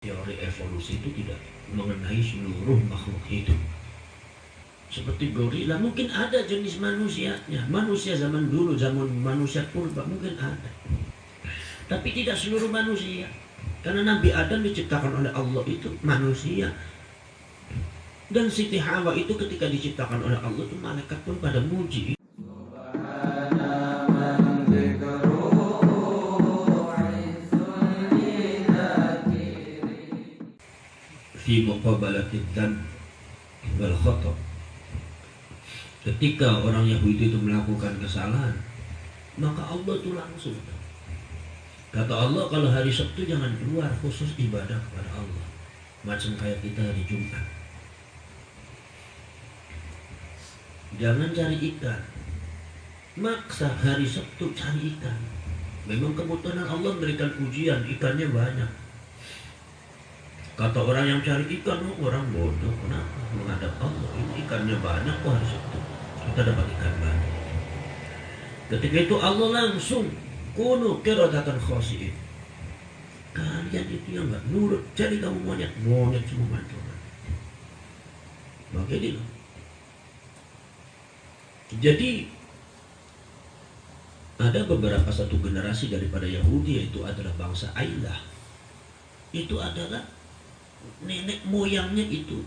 Teori evolusi itu tidak mengenai seluruh makhluk hidup. Seperti gorila, mungkin ada jenis manusianya. Manusia zaman dulu, zaman manusia purba mungkin ada. Tapi tidak seluruh manusia. Karena Nabi Adam diciptakan oleh Allah itu manusia. Dan Siti Hawa itu ketika diciptakan oleh Allah itu malaikat pun pada muji. Fi muqabalatid dzanb wal khata'. Ketika orang Yahudi itu melakukan kesalahan, maka Allah itu langsung kata Allah, kalau hari Sabtu jangan keluar, khusus ibadah kepada Allah. Macam kayak kita hari Jumat. Jangan cari ikan. Maksa hari Sabtu cari ikan. Memang kebetulan Allah memberikan ujian, ikannya banyak. Kata orang yang cari ikan, oh, orang bodoh, kenapa menghadap Allah? Ini ikannya banyak, kok hari Sabtu kita dapat ikan banyak. Ketika itu Allah langsung kunu qiradatan khasi'in. Kalian itu yang gak nurut, jadi kamu monyet semua mantuan. Maka ini loh. Jadi ada beberapa satu generasi daripada Yahudi, yaitu adalah bangsa Ailah. Itu adalah nenek moyangnya itu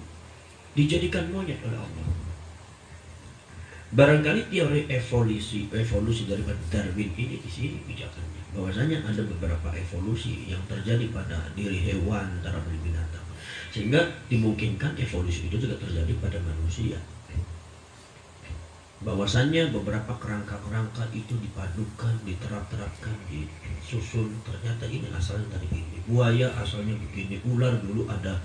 dijadikan monyet oleh Allah. Barangkali teori evolusi daripada Darwin ini di sini bijakannya, bahwasanya ada beberapa evolusi yang terjadi pada diri hewan antara binatang, sehingga dimungkinkan evolusi itu juga terjadi pada manusia. Bahwasanya beberapa kerangka-kerangka itu dipadukan, diterapkan, disusun, ternyata ini asalnya dari ini. Buaya asalnya begini, ular dulu ada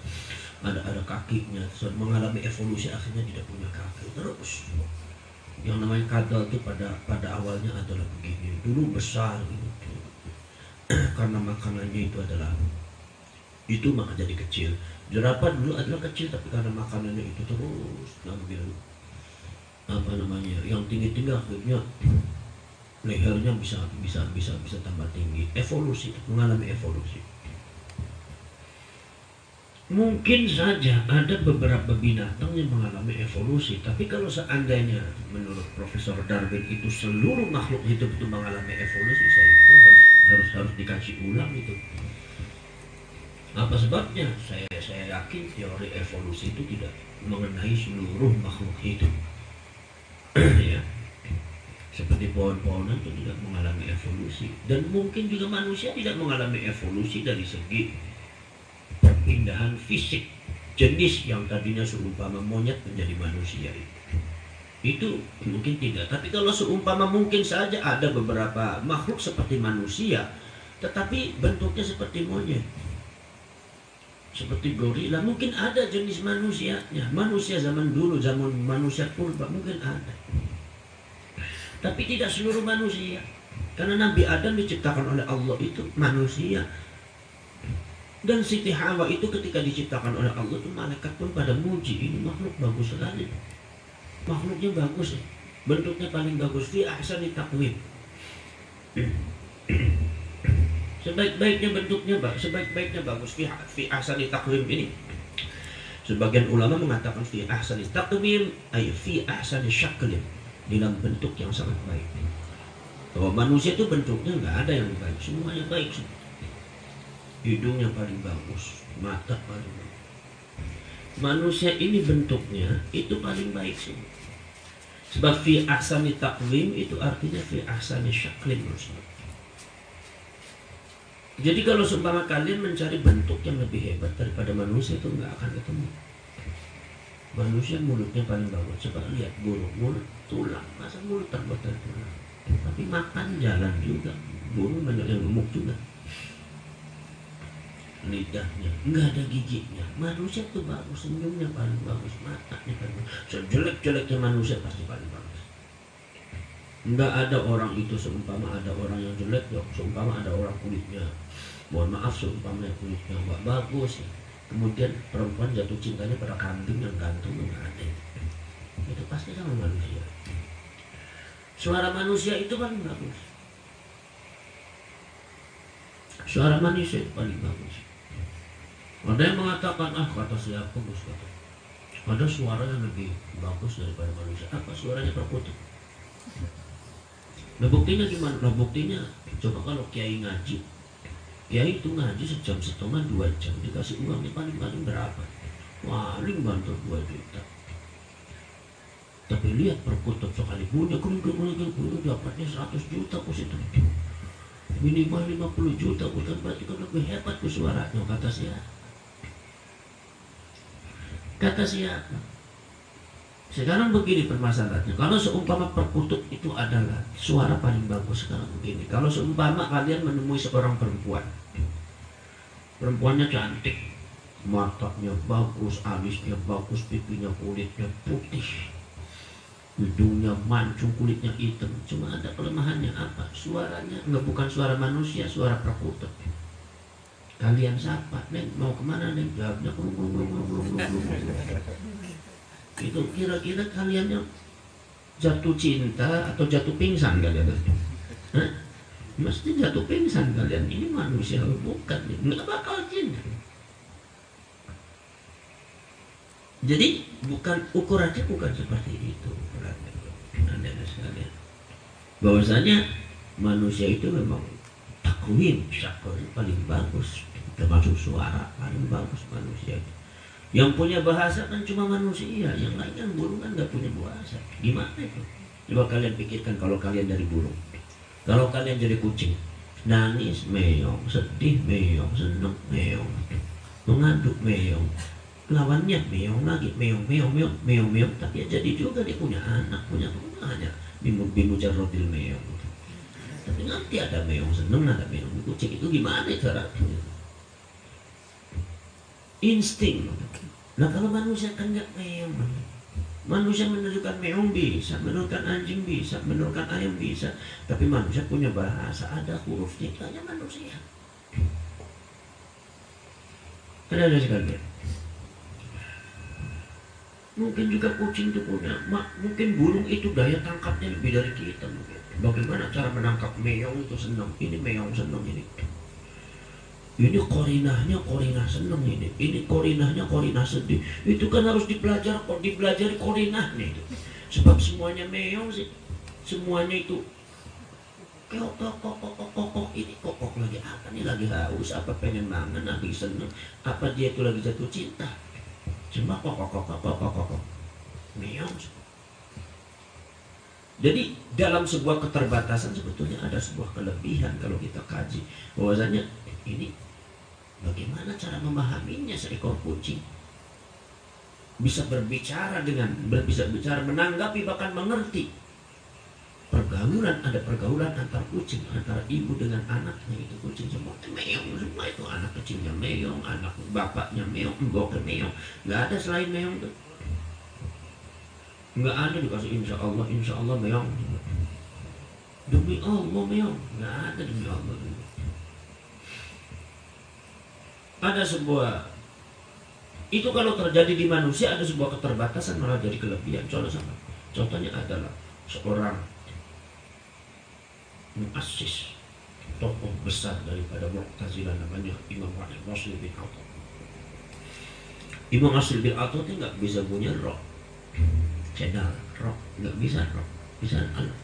kakinya, mengalami evolusi akhirnya tidak punya kaki terus. Yang namanya kadal itu pada awalnya adalah begini, dulu besar gitu. Karena makanannya itu adalah itu, maka jadi kecil. Jerapah dulu adalah kecil, tapi karena makanannya itu terus ngambil yang tinggi akhirnya lehernya bisa tambah tinggi. Evolusi, mengalami evolusi. Mungkin saja ada beberapa binatang yang mengalami evolusi, tapi kalau seandainya menurut Profesor Darwin itu seluruh makhluk hidup itu mengalami evolusi, saya itu harus dikaji ulang itu. Apa sebabnya? Saya yakin teori evolusi itu tidak mengenai seluruh makhluk hidup. Ya. Seperti pohon-pohonan itu tidak mengalami evolusi, dan mungkin juga manusia tidak mengalami evolusi dari segi perpindahan fisik jenis yang tadinya seumpama monyet menjadi manusia itu mungkin tidak. Tapi kalau seumpama mungkin saja ada beberapa makhluk seperti manusia tetapi bentuknya seperti monyet, seperti gorila, mungkin ada jenis manusianya. Manusia zaman dulu, zaman manusia purba mungkin ada, tapi tidak seluruh manusia. Karena Nabi Adam diciptakan oleh Allah itu manusia. Dan Siti Hawa itu ketika diciptakan oleh Allah itu malaikat pun pada muji, ini makhluk bagus sekali, makhluknya bagus, bentuknya paling bagus, fi ahsani taqwim. Sebaik-baiknya bentuknya, sebaik-baiknya bagus, fi ahsani taqwim ini. Sebagian ulama mengatakan fi ahsani taqwim ay fi ahsani syaklin, dalam bentuk yang sangat baik. Bahwa manusia itu bentuknya nggak ada yang baik, semuanya baik. Hidungnya paling bagus, mata paling bagus. Manusia ini bentuknya itu paling baik sih. Sebab fi ahsani taqwim itu artinya fi ahsani syaklin. Jadi kalau seumpama kalian mencari bentuk yang lebih hebat daripada manusia, itu nggak akan ketemu. Manusia mulutnya paling bagus. Coba lihat burung, mulut tulang, masa mulut terbuat dari tulang? Tapi makan jalan juga, burung banyak yang gemuk juga. Lidahnya nggak ada giginya. Manusia tuh bagus, senyumnya paling bagus, matanya paling bagus. Sejelek-jeleknya manusia pasti paling bagus. Nggak ada orang itu seumpama ada orang yang jelek, ya seumpama ada orang kulitnya, mohon maaf, seumpama kulitnya nggak bagus, ya. Kemudian perempuan jatuh cintanya pada kambing yang gantung, nggak ada. Itu pasti sama manusia. Suara manusia itu paling bagus. Suara manusia itu paling bagus. Ada yang mengatakan, kata siapa Gus, kata ada suara yang lebih bagus daripada manusia. Apa? Suaranya perkutut. Nah buktinya gimana? Nah buktinya coba kalau kiai ngaji, kiai itu ngaji sejam setengah 2 jam, dikasih uangnya paling berapa? Paling bantu 2 juta. Tapi lihat perkutut sekali bunyi dapatnya 100 juta kus itu. Minimal 50 juta kus, kan berarti kan lebih hebat kus suaranya, kata siapa? Kata siapa? Sekarang begini permasalahannya. Kalau seumpama perkutut itu adalah suara paling bagus, sekarang begini. Kalau seumpama kalian menemui seorang perempuan, perempuannya cantik, matanya bagus, alisnya bagus, pipinya kulitnya putih, hidungnya mancung, kulitnya hitam. Cuma ada kelemahannya apa? Suaranya nggak, bukan suara manusia, suara perkutut. Kalian sapa, Neng, mau kemana Neng? Jawabnya itu kira-kira kaliannya jatuh cinta atau jatuh pingsan kalian? Hah? Mesti jatuh pingsan kalian. Ini manusia bukan, nggak bakal cinta. Jadi bukan ukurannya, bukan seperti itu ukurannya. Anda sekalian, bahwasanya manusia itu memang takwim syakor paling bagus, termasuk suara paling bagus manusia. Yang punya bahasa kan cuma manusia, yang lain kan burung kan nggak punya bahasa. Gimana itu? Coba kalian pikirkan kalau kalian dari burung, kalau kalian jadi kucing, nangis meong, sedih meong, seneng meong, mengaduk meong, lawannya meong lagi, meong meong meong meong meong. Tapi ya jadi juga dia punya anak, punya hanya bimu jarrotil meong. Tapi nanti ada meong seneng, ada meong kucing. Itu gimana caranya? Insting. Nah kalau manusia kan nggak meong. Manusia menunjukkan meong bisa, menurunkan anjing bisa, menurunkan ayam bisa. Tapi manusia punya bahasa, ada hurufnya, itu hanya manusia. Ada sekalian. Mungkin juga kucing itu punya, mungkin burung itu daya tangkapnya lebih dari kita mungkin. Bagaimana cara menangkap meong itu senang? Ini meong senang ini. Ini korinahnya korinah senang ini korinahnya korinah sedih. Itu kan harus dipelajari korinahnya itu. Sebab semuanya meong sih, semuanya itu kokok ini kokok lagi apa nih, lagi haus apa pengen makan, lagi senang apa dia itu lagi jatuh cinta. Cuma kokok meong. Jadi dalam sebuah keterbatasan sebetulnya ada sebuah kelebihan kalau kita kaji bahwasanya ini bagaimana cara memahaminya. Seekor kucing bisa berbicara bisa bicara, menanggapi, bahkan mengerti pergaulan. Ada pergaulan antar kucing, antara ibu dengan anaknya. Itu kucing semua meong, semua itu anak kecilnya meong, anak bapaknya meong, gokil meong. Nggak ada selain meong tuh. Nggak ada dikasih insya Allah meong. Demi Allah meong, nggak ada demi Allah. Ada sebuah, itu kalau terjadi di manusia ada sebuah keterbatasan malah jadi kelebihan. Contohnya adalah seorang muassis, tokoh besar daripada Mu'tazilah, namanya Imam Ash'ari bin Athar. Imam Ash'ari bin Athar itu nggak bisa punya roh, channel roh, nggak bisa roh, bisa Allah.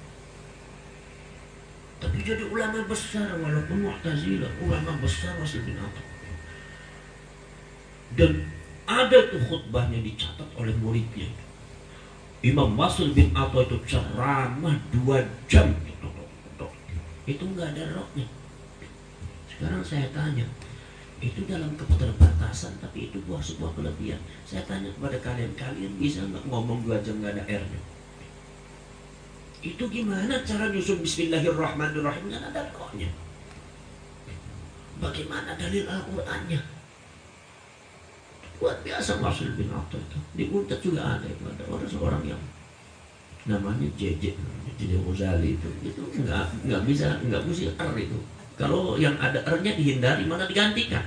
Tapi jadi ulama besar, walaupun Mu'tazilah, ulama besar Ash'ari bin Athar. Dan ada tuh khutbahnya dicatat oleh muridnya. Imam Ash'ari bin Athar itu ceramah 2 jam. Itu nggak ada rohnya. Sekarang saya tanya, itu dalam keterbatasan, tapi itu sebuah kelebihan. Saya tanya kepada kalian bisa nggak ngomong 2 jam nggak ada R-nya? Itu gimana cara nyusun Bismillahirrahmanirrahim nggak ada rohnya? Bagaimana dalil Al-Qur'annya? Luar biasa Ash'ari bin Athar itu. Di Untet juga ada itu, ada seorang yang namanya JJ Ghazali itu nggak bisa R itu. Kalau yang ada R-nya dihindari, mana digantikan.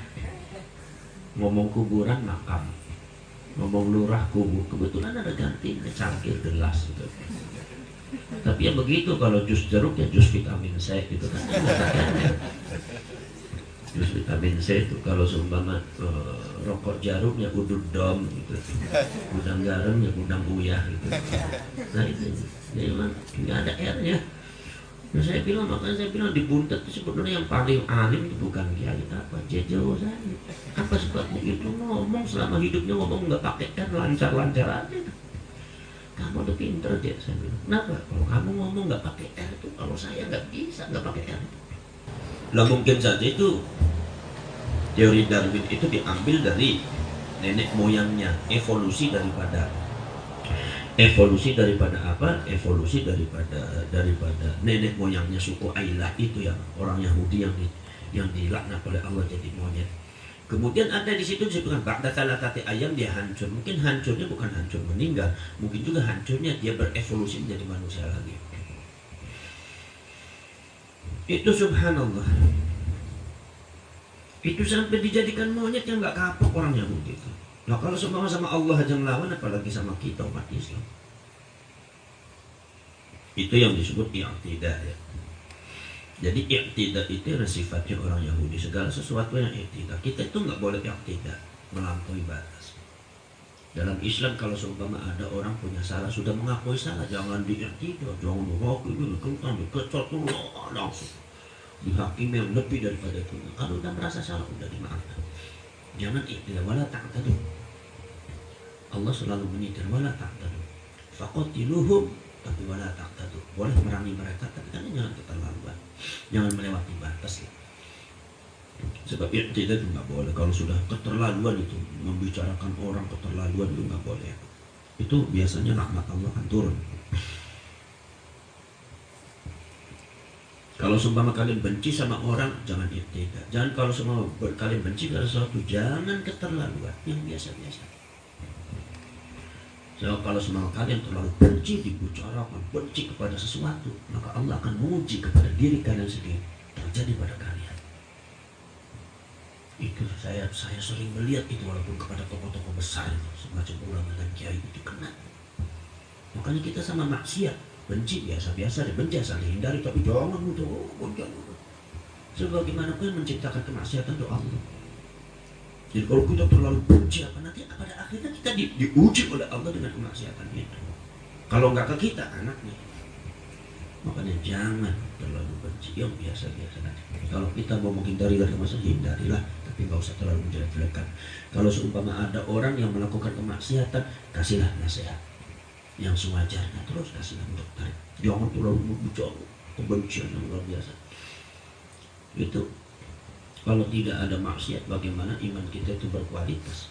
Ngomong kuburan makam, ngomong lurah kubur, kebetulan ada ganti cangkir gelas gitu. Tapi ya begitu, kalau jus jeruk ya jus vitamin C gitu kan. Terus vitamin C itu kalau seumpama rokok jarumnya udut dom gitu, udang garam ya udang uyah gitu. Nah itu dia memang nggak ada R-nya. Nah, makanya saya bilang di Buntet itu sebenarnya yang paling alim itu bukan kiai apa, Jejo saja. Apa sebabnya itu ngomong selama hidupnya ngomong nggak pakai R, lancar-lancar aja. Kamu udah pinter aja, saya bilang. Kenapa? Kalau kamu ngomong nggak pakai R itu, kalau saya nggak bisa nggak pakai R. Lah mungkin saja itu teori Darwin itu diambil dari nenek moyangnya, evolusi daripada apa? Evolusi daripada nenek moyangnya suku Ailah itu yang orang Yahudi yang dilaknat oleh Allah jadi monyet. Kemudian ada di situ disebutkan ba'da thalathati ayam dia hancur. Mungkin hancurnya bukan hancur meninggal, mungkin juga hancurnya dia berevolusi menjadi manusia lagi. Itu subhanallah. Itu sampai dijadikan monyet yang nggak kapok orang Yahudi itu. Nah kalau sama Allah aja melawan, apalagi sama kita umat Islam. Itu yang disebut i'tidah ya. Jadi i'tidah itu sifatnya orang Yahudi. Segala sesuatu yang i'tidah. Kita itu nggak boleh i'tidah, melampaui batas. Dalam Islam kalau seumpama ada orang punya salah, sudah mengakui salah, jangan di-i'tidah, jangan dikecot langsung dihakimi yang lebih daripada itu. Kalau udah merasa salah, udah dimaafkan. Jangan i'tidah, wala ta'tadu. Allah selalu menyitir wala ta'tadu. Faqatiluhum tapi wala ta'tadu. Boleh merangi mereka tapi kan jangan keterlaluan. Jangan melewati batas. Sebab i'tidah itu nggak boleh. Kalau sudah keterlaluan itu membicarakan orang keterlaluan itu nggak boleh. Itu biasanya rahmat Allah akan turun. Kalau seumpama kalian benci sama orang, jangan i'tidah. Jangan kalau semua kalian benci pada sesuatu, jangan keterlaluan. Yang biasa-biasa. So, kalau semua kalian terlalu benci dibicarakan, benci kepada sesuatu, maka Allah akan menguji kepada diri kalian sendiri. Terjadi pada kalian. Itu saya sering melihat itu walaupun kepada tokoh-tokoh besar itu, semacam ulama dan kiai itu kena. Makanya kita sama maksiat, benci biasa-biasa, benci asal dihindari, tapi jangan mudah, jangan. Sebagaimanapun menciptakan kemaksiatan itu Allah. Jadi kalau kita terlalu benci nanti pada akhirnya kita diuji oleh Allah dengan kemaksiatan itu. Kalau nggak ke kita, anaknya. Makanya jangan terlalu benci, yang biasa-biasa saja. Kalau kita mau menghindari dari kemaksiatan, hindarilah, tapi nggak usah terlalu menjelek-jelekan. Kalau seumpama ada orang yang melakukan kemaksiatan, kasihlah nasihat yang sewajarnya, terus kasihlah dokter. Jangan terlalu bicara kebencian yang luar biasa. Itu. Kalau tidak ada maksiat, bagaimana iman kita itu berkualitas?